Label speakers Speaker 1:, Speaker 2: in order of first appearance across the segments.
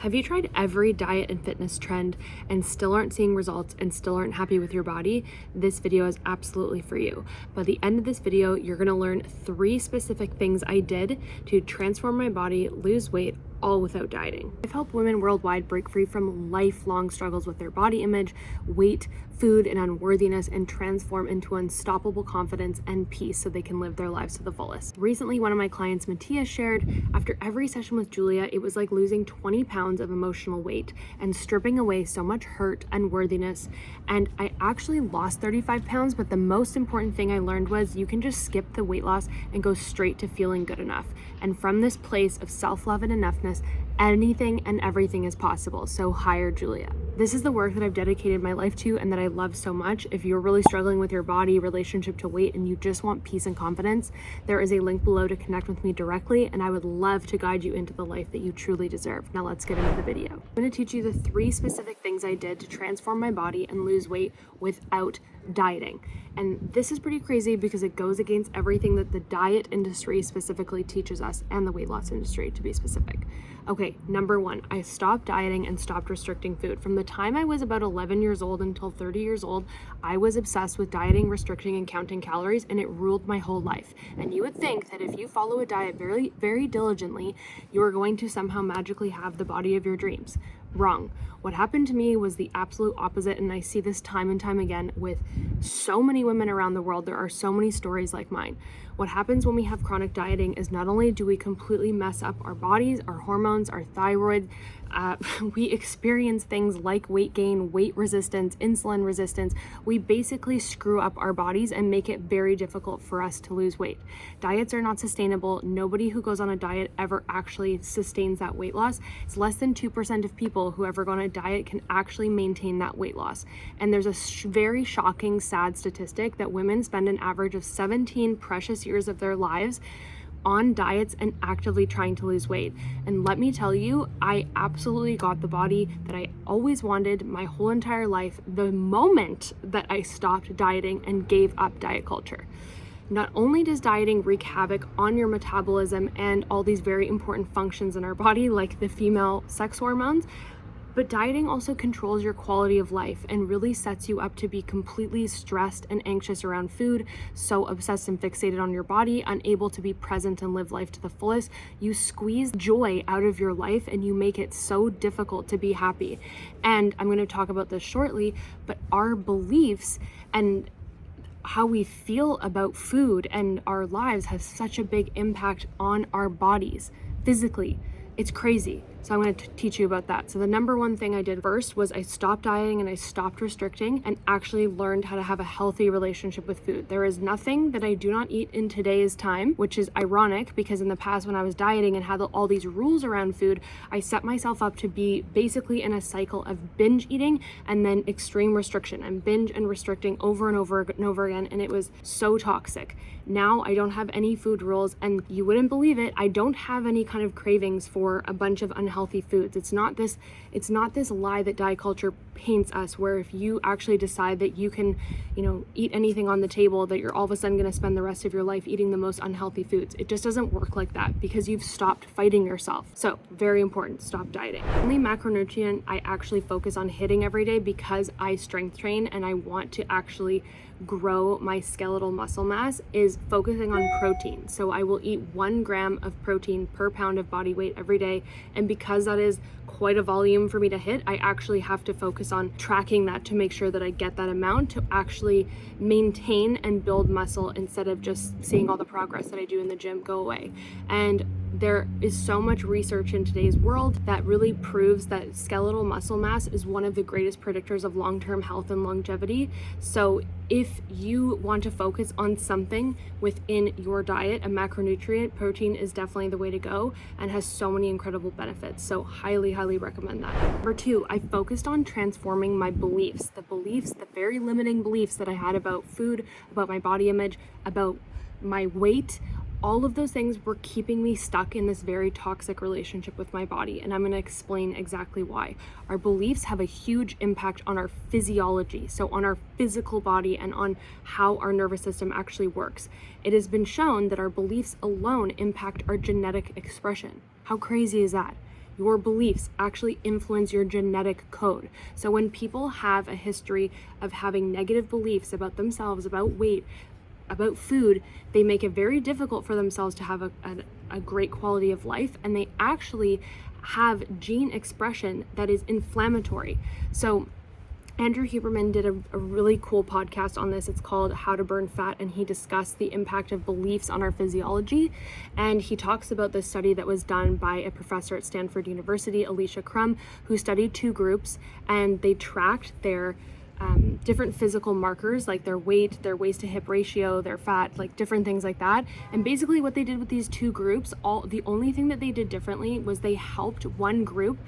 Speaker 1: Have you tried every diet and fitness trend and still aren't seeing results and still aren't happy with your body? This video is absolutely for you. By the end of this video, you're gonna learn 3 specific things I did to transform my body, lose weight, all without dieting. I've helped women worldwide break free from lifelong struggles with their body image, weight, food, and unworthiness, and transform into unstoppable confidence and peace so they can live their lives to the fullest. Recently, one of my clients, Mattia, shared, after every session with Julia, it was like losing 20 pounds of emotional weight and stripping away so much hurt, unworthiness, and I actually lost 35 pounds, but the most important thing I learned was you can just skip the weight loss and go straight to feeling good enough. And from this place of self-love and enoughness, anything and everything is possible. So hire Julia. This is the work that I've dedicated my life to and that I love so much. If you're really struggling with your body, relationship to weight, and you just want peace and confidence, there is a link below to connect with me directly, and I would love to guide you into the life that you truly deserve. Now let's get into the video. I'm going to teach you the 3 specific things I did to transform my body and lose weight without dieting. And this is pretty crazy because it goes against everything that the diet industry specifically teaches us, and the weight loss industry to be specific. Okay, number 1, I stopped dieting and stopped restricting food. From the time I was about 11 years old until 30 years old, I was obsessed with dieting, restricting, and counting calories, and it ruled my whole life. And you would think that if you follow a diet very, very diligently, you are going to somehow magically have the body of your dreams. Wrong. What happened to me was the absolute opposite, and I see this time and time again with so many women around the world. There are so many stories like mine. What happens when we have chronic dieting is not only do we completely mess up our bodies, our hormones, our thyroid, we experience things like weight gain, weight resistance, insulin resistance. We basically screw up our bodies and make it very difficult for us to lose weight. Diets are not sustainable. Nobody who goes on a diet ever actually sustains that weight loss. It's less than 2% of people who ever go on a diet can actually maintain that weight loss. And there's a very shocking, sad statistic that women spend an average of 17 precious years of their lives on diets and actively trying to lose weight. And let me tell you, I absolutely got the body that I always wanted my whole entire life the moment that I stopped dieting and gave up diet culture. Not only does dieting wreak havoc on your metabolism and all these very important functions in our body, like the female sex hormones, but dieting also controls your quality of life and really sets you up to be completely stressed and anxious around food, so obsessed and fixated on your body, unable to be present and live life to the fullest. You squeeze joy out of your life and you make it so difficult to be happy. And I'm going to talk about this shortly, but our beliefs and how we feel about food and our lives has such a big impact on our bodies physically. It's crazy. So I'm going to teach you about that. So the number 1 thing I did first was I stopped dieting and I stopped restricting and actually learned how to have a healthy relationship with food. There is nothing that I do not eat in today's time, which is ironic because in the past when I was dieting and had all these rules around food, I set myself up to be basically in a cycle of binge eating and then extreme restriction and binge and restricting over and over and over again. And it was so toxic. Now I don't have any food rules, and you wouldn't believe it, I don't have any kind of cravings for a bunch of unhealthy foods. It's not this lie that diet culture paints us, where if you actually decide that you can, eat anything on the table, that you're all of a sudden going to spend the rest of your life eating the most unhealthy foods. It just doesn't work like that because you've stopped fighting yourself. So very important, stop dieting. Only macronutrient I actually focus on hitting every day because I strength train and I want to actually grow my skeletal muscle mass is focusing on protein. So I will eat 1 gram of protein per pound of body weight every day. And because that is quite a volume for me to hit, I actually have to focus on tracking that to make sure that I get that amount to actually maintain and build muscle instead of just seeing all the progress that I do in the gym go away. And there is so much research in today's world that really proves that skeletal muscle mass is one of the greatest predictors of long-term health and longevity. So if you want to focus on something within your diet, a macronutrient, protein is definitely the way to go and has so many incredible benefits. So highly, highly recommend that. Number 2, I focused on transforming my beliefs, the very limiting beliefs that I had about food, about my body image, about my weight. All of those things were keeping me stuck in this very toxic relationship with my body, and I'm going to explain exactly why. Our beliefs have a huge impact on our physiology, so on our physical body and on how our nervous system actually works. It has been shown that our beliefs alone impact our genetic expression. How crazy is that? your beliefs actually influence your genetic code. So when people have a history of having negative beliefs about themselves, about weight, about food, they make it very difficult for themselves to have a great quality of life, and they actually have gene expression that is inflammatory. So Andrew Huberman did a really cool podcast on this. It's called How to Burn Fat, and he discussed the impact of beliefs on our physiology. And he talks about this study that was done by a professor at Stanford University, Alicia Crum, who studied 2 groups, and they tracked their different physical markers, like their weight, their waist to hip ratio, their fat, like different things like that. And basically what they did with these 2 groups, the only thing that they did differently was they helped one group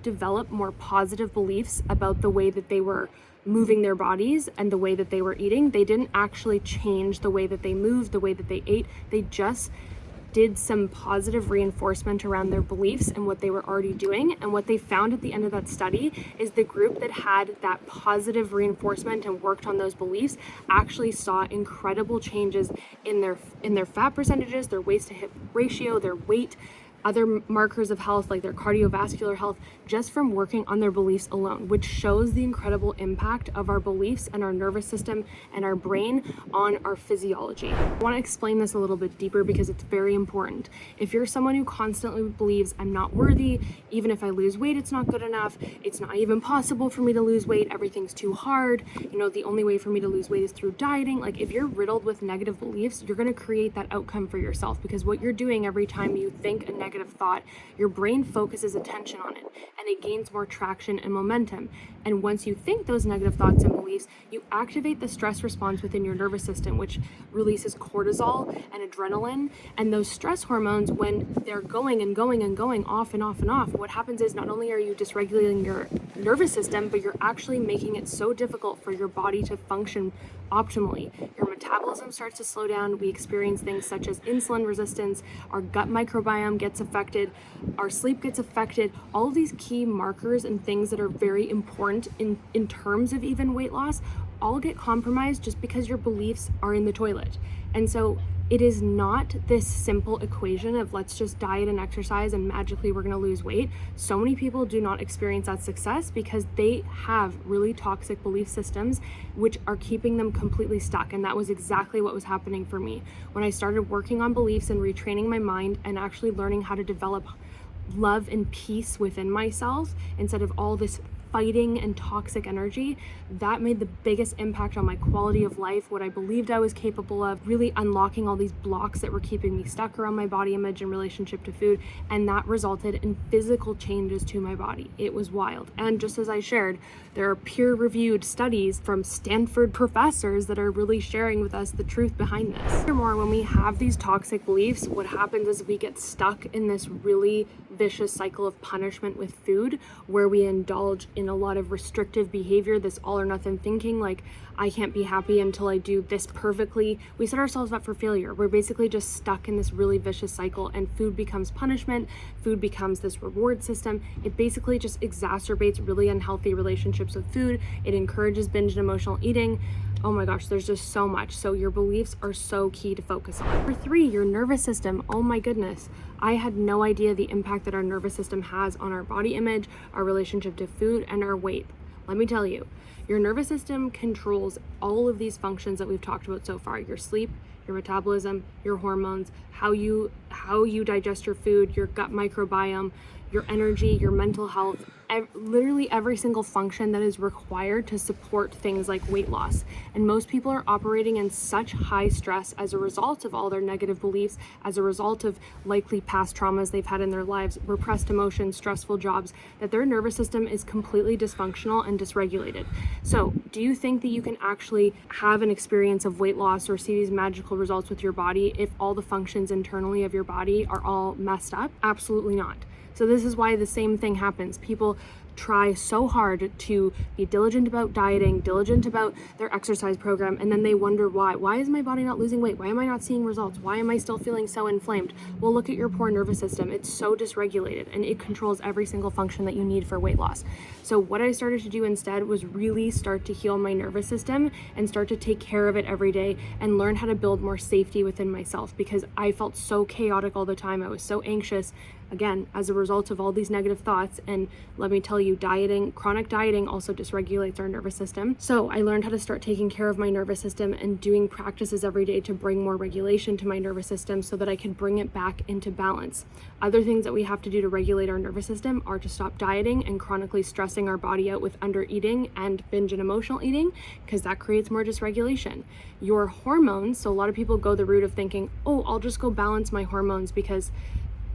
Speaker 1: develop more positive beliefs about the way that they were moving their bodies and the way that they were eating. They didn't actually change the way that they moved, the way that they ate. They just did some positive reinforcement around their beliefs and what they were already doing. And what they found at the end of that study is the group that had that positive reinforcement and worked on those beliefs actually saw incredible changes in their fat percentages, their waist to hip ratio, their weight, other markers of health like their cardiovascular health, just from working on their beliefs alone, which shows the incredible impact of our beliefs and our nervous system and our brain on our physiology. I want to explain this a little bit deeper because it's very important. If you're someone who constantly believes I'm not worthy, even if I lose weight, it's not good enough, it's not even possible for me to lose weight, everything's too hard, the only way for me to lose weight is through dieting. Like, if you're riddled with negative beliefs, you're going to create that outcome for yourself, because what you're doing every time you think a negative thought, your brain focuses attention on it and it gains more traction and momentum. And once you think those negative thoughts and beliefs, you activate the stress response within your nervous system, which releases cortisol and adrenaline. And those stress hormones, when they're going and going and going off and off and off, what happens is not only are you dysregulating your nervous system, but you're actually making it so difficult for your body to function optimally. Your metabolism starts to slow down. We experience things such as insulin resistance, our gut microbiome gets affected, our sleep gets affected. All of these key markers and things that are very important in terms of even weight loss all get compromised just because your beliefs are in the toilet. And so it is not this simple equation of let's just diet and exercise and magically we're going to lose weight. So many people do not experience that success because they have really toxic belief systems which are keeping them completely stuck. And that was exactly what was happening for me. When I started working on beliefs and retraining my mind and actually learning how to develop love and peace within myself instead of all this fighting and toxic energy, that made the biggest impact on my quality of life, what I believed I was capable of, really unlocking all these blocks that were keeping me stuck around my body image and relationship to food. And that resulted in physical changes to my body. It was wild. And just as I shared, there are peer-reviewed studies from Stanford professors that are really sharing with us the truth behind this. Furthermore, when we have these toxic beliefs, what happens is we get stuck in this really vicious cycle of punishment with food, where we indulge in a lot of restrictive behavior, this all or nothing thinking, like I can't be happy until I do this perfectly. We set ourselves up for failure. We're basically just stuck in this really vicious cycle, and food becomes punishment. Food becomes this reward system. It basically just exacerbates really unhealthy relationships with food. It encourages binge and emotional eating. Oh my gosh, there's just so much. So your beliefs are so key to focus on. Number 3, your nervous system. Oh my goodness. I had no idea the impact that our nervous system has on our body image, our relationship to food, and our weight. Let me tell you, your nervous system controls all of these functions that we've talked about so far. Your sleep, your metabolism, your hormones, how you digest your food, your gut microbiome, your energy, your mental health, literally every single function that is required to support things like weight loss. And most people are operating in such high stress as a result of all their negative beliefs, as a result of likely past traumas they've had in their lives, repressed emotions, stressful jobs, that their nervous system is completely dysfunctional and dysregulated. So do you think that you can actually have an experience of weight loss or see these magical results with your body if all the functions internally of your body are all messed up? Absolutely not. So this is why the same thing happens. People try so hard to be diligent about dieting, diligent about their exercise program, and then they wonder why. Why is my body not losing weight? Why am I not seeing results? Why am I still feeling so inflamed? Well, look at your poor nervous system. It's so dysregulated, and it controls every single function that you need for weight loss. So what I started to do instead was really start to heal my nervous system and start to take care of it every day and learn how to build more safety within myself, because I felt so chaotic all the time. I was so anxious. again, as a result of all these negative thoughts. And let me tell you, chronic dieting also dysregulates our nervous system. So I learned how to start taking care of my nervous system and doing practices every day to bring more regulation to my nervous system so that I can bring it back into balance. Other things that we have to do to regulate our nervous system are to stop dieting and chronically stressing our body out with under eating and binge and emotional eating, because that creates more dysregulation. Your hormones, so a lot of people go the route of thinking, oh, I'll just go balance my hormones because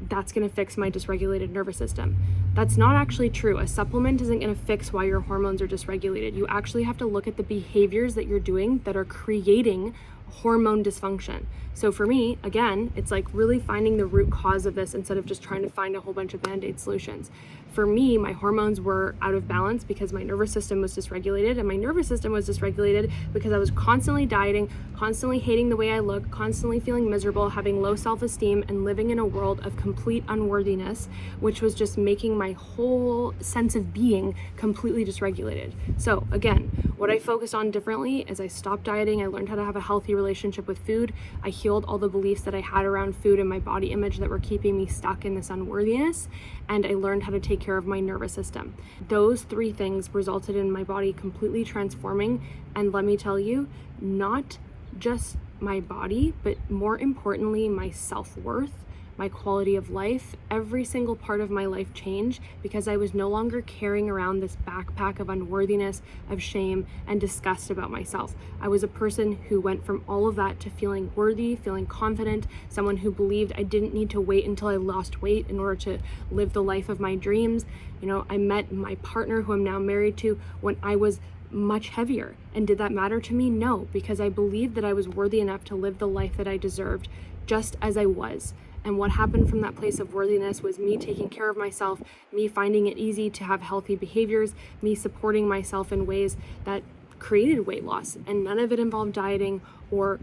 Speaker 1: that's going to fix my dysregulated nervous system. That's not actually true. A supplement isn't going to fix why your hormones are dysregulated. You actually have to look at the behaviors that you're doing that are creating hormone dysfunction. So for me, again, it's like really finding the root cause of this instead of just trying to find a whole bunch of band-aid solutions. For me, my hormones were out of balance because my nervous system was dysregulated, and my nervous system was dysregulated because I was constantly dieting, constantly hating the way I look, constantly feeling miserable, having low self-esteem, and living in a world of complete unworthiness, which was just making my whole sense of being completely dysregulated. So again, what I focused on differently is I stopped dieting. I learned how to have a healthy relationship with food. I healed all the beliefs that I had around food and my body image that were keeping me stuck in this unworthiness. And I learned how to take care of my nervous system. Those three things resulted in my body completely transforming. And let me tell you, not just my body, but more importantly, my self-worth, my quality of life, every single part of my life changed because I was no longer carrying around this backpack of unworthiness, of shame, and disgust about myself. I was a person who went from all of that to feeling worthy, feeling confident, someone who believed I didn't need to wait until I lost weight in order to live the life of my dreams. You know, I met my partner, who I'm now married to, when I was much heavier. And did that matter to me? No, because I believed that I was worthy enough to live the life that I deserved, just as I was. And what happened from that place of worthiness was me taking care of myself, me finding it easy to have healthy behaviors, me supporting myself in ways that created weight loss. And none of it involved dieting or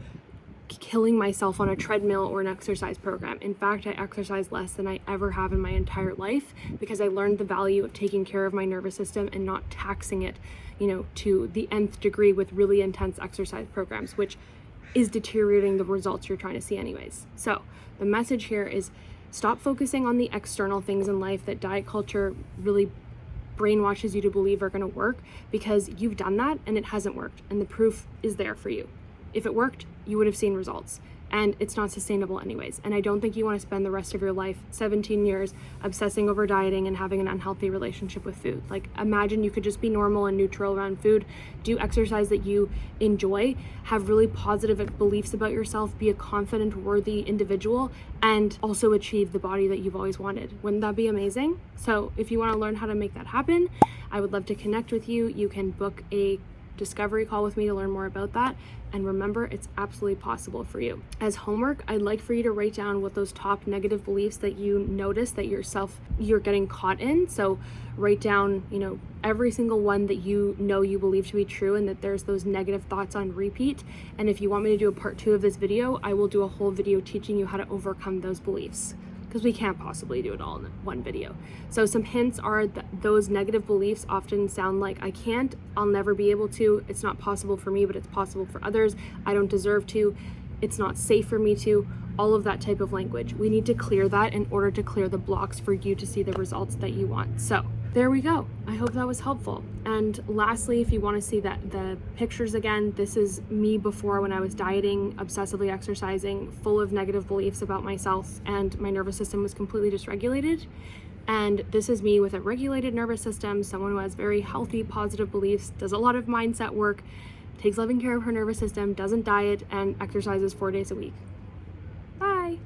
Speaker 1: killing myself on a treadmill or an exercise program. In fact, I exercise less than I ever have in my entire life because I learned the value of taking care of my nervous system and not taxing it, to the nth degree with really intense exercise programs, which is deteriorating the results you're trying to see anyways. So the message here is stop focusing on the external things in life that diet culture really brainwashes you to believe are going to work, because you've done that and it hasn't worked, and the proof is there for you. If it worked, you would have seen results, and it's not sustainable anyways. And I don't think you want to spend the rest of your life, 17 years, obsessing over dieting and having an unhealthy relationship with food. Like, imagine you could just be normal and neutral around food, do exercise that you enjoy, have really positive beliefs about yourself, be a confident, worthy individual, and also achieve the body that you've always wanted. Wouldn't that be amazing? So if you want to learn how to make that happen, I would love to connect with you. You can book a discovery call with me to learn more about that. And remember, it's absolutely possible for you. As homework, I'd like for you to write down what those top negative beliefs that you notice that you're getting caught in. So write down, every single one that you believe to be true, and that there's those negative thoughts on repeat. And if you want me to do a part 2 of this video, I will do a whole video teaching you how to overcome those beliefs, because we can't possibly do it all in one video. So some hints are that those negative beliefs often sound like, I can't, I'll never be able to, it's not possible for me, but it's possible for others, I don't deserve to, it's not safe for me to, all of that type of language. We need to clear that in order to clear the blocks for you to see the results that you want. So there we go. I hope that was helpful. And lastly, if you want to see the pictures again, this is me before, when I was dieting, obsessively exercising, full of negative beliefs about myself, and my nervous system was completely dysregulated. And this is me with a regulated nervous system, someone who has very healthy, positive beliefs, does a lot of mindset work, takes loving care of her nervous system, doesn't diet, and exercises 4 days a week. Bye.